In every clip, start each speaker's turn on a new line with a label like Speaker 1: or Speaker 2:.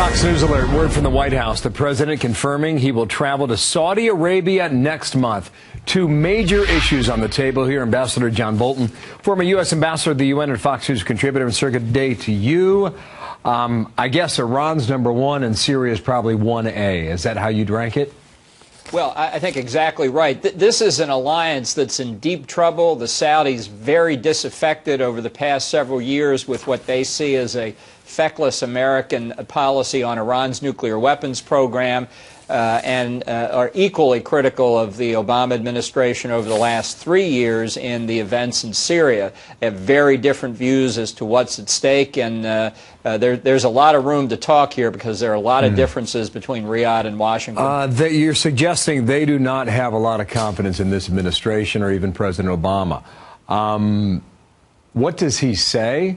Speaker 1: Fox News alert. Word from the White House. The president confirming he will travel to Saudi Arabia next month. Two major issues on the table here. Ambassador John Bolton, former U.S. ambassador to the UN and Fox News contributor, and circuit day to you. I guess Iran's number one and Syria is probably 1A. Is that how you'd rank it?
Speaker 2: Well, I think exactly right. This is an alliance that's in deep trouble. The Saudis very disaffected over the past several years with what they see as a feckless American policy on Iran's nuclear weapons program, and are equally critical of the Obama administration over the last 3 years in the events in Syria. They have very different views as to what's at stake, and there's a lot of room to talk here because there are a lot of differences between Riyadh and Washington.
Speaker 1: You're suggesting they do not have a lot of confidence in this administration or even President Obama. What does he say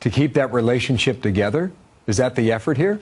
Speaker 1: to keep that relationship together? Is that the effort here?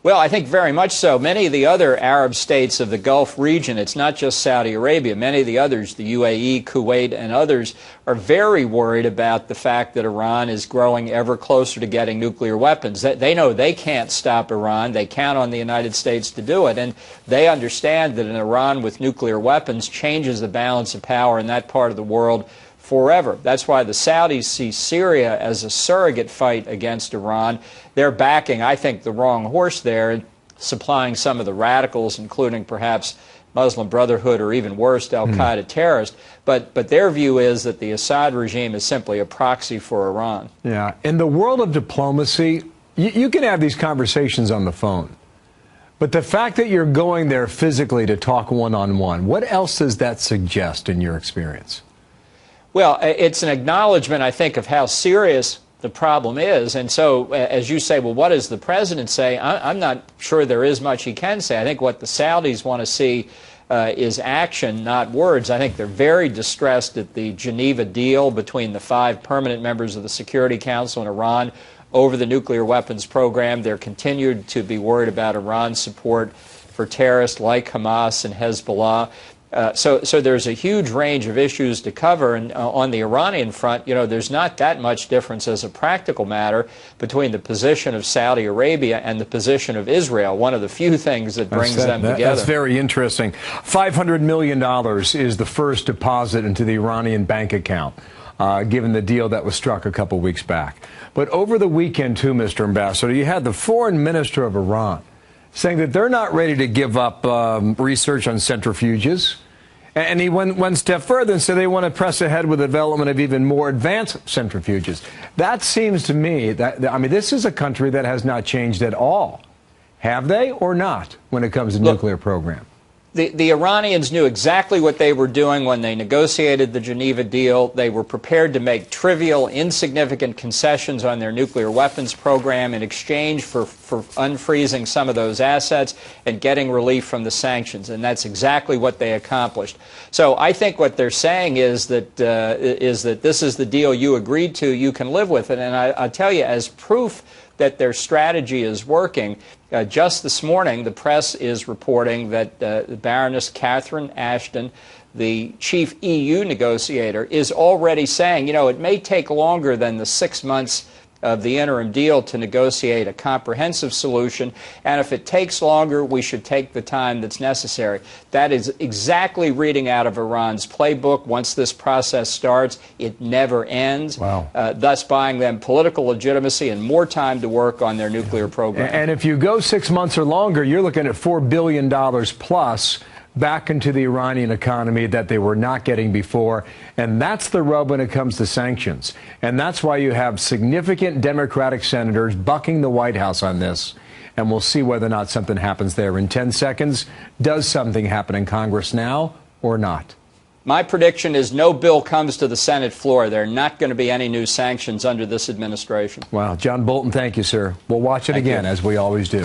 Speaker 2: Well, I think very much so. Many of the other Arab states of the Gulf region, it's not just Saudi Arabia, many of the others, the UAE, Kuwait, and others, are very worried about the fact that Iran is growing ever closer to getting nuclear weapons. They know they can't stop Iran. They count on the United States to do it. And they understand that an Iran with nuclear weapons changes the balance of power in that part of the world forever. That's why the Saudis see Syria as a surrogate fight against Iran. They're backing, I think, the wrong horse there, and supplying some of the radicals, including perhaps Muslim Brotherhood or even worse, al-Qaeda terrorists. But their view is that the Assad regime is simply a proxy for Iran.
Speaker 1: Yeah. In the world of diplomacy, you can have these conversations on the phone. But the fact that you're going there physically to talk one-on-one, what else does that suggest in your experience?
Speaker 2: Well, it's an acknowledgement, I think, of how serious the problem is. And so, as you say, well, what does the president say? I'm not sure there is much he can say. I think what the Saudis want to see is action, not words. I think they're very distressed at the Geneva deal between the 5 permanent members of the Security Council and Iran over the nuclear weapons program. They're continued to be worried about Iran's support for terrorists like Hamas and Hezbollah. So there's a huge range of issues to cover, and on the Iranian front, you know, there's not that much difference as a practical matter between the position of Saudi Arabia and the position of Israel, one of the few things that brings them together.
Speaker 1: That's very interesting. $500 million is the first deposit into the Iranian bank account, given the deal that was struck a couple weeks back. But over the weekend, too, Mr. Ambassador, you had the foreign minister of Iran saying that they're not ready to give up research on centrifuges. And he went one step further and said they want to press ahead with the development of even more advanced centrifuges. That seems to me that, I mean, this is a country that has not changed at all. Have they or not when it comes to nuclear program?
Speaker 2: The Iranians knew exactly what they were doing when they negotiated the Geneva deal. They were prepared to make trivial, insignificant concessions on their nuclear weapons program in exchange for unfreezing some of those assets and getting relief from the sanctions. And that's exactly what they accomplished. So I think what they're saying is that this is the deal you agreed to, you can live with it. And I'll tell you, as proof that their strategy is working, just this morning, the press is reporting that Baroness Catherine Ashton, the chief EU negotiator, is already saying, you know, it may take longer than the 6 months of the interim deal to negotiate a comprehensive solution, and if it takes longer, we should take the time that's necessary. That is exactly reading out of Iran's playbook. Once this process starts, it never ends, thus buying them political legitimacy and more time to work on their nuclear program.
Speaker 1: And if you go 6 months or longer, you're looking at $4 billion plus back into the Iranian economy that they were not getting before. And that's the rub when it comes to sanctions. And that's why you have significant Democratic senators bucking the White House on this. And we'll see whether or not something happens there in 10 seconds. Does something happen in Congress now or not?
Speaker 2: My prediction is no bill comes to the Senate floor. There are not going to be any new sanctions under this administration.
Speaker 1: Wow. John Bolton, thank you, sir. We'll watch it again, as we always do.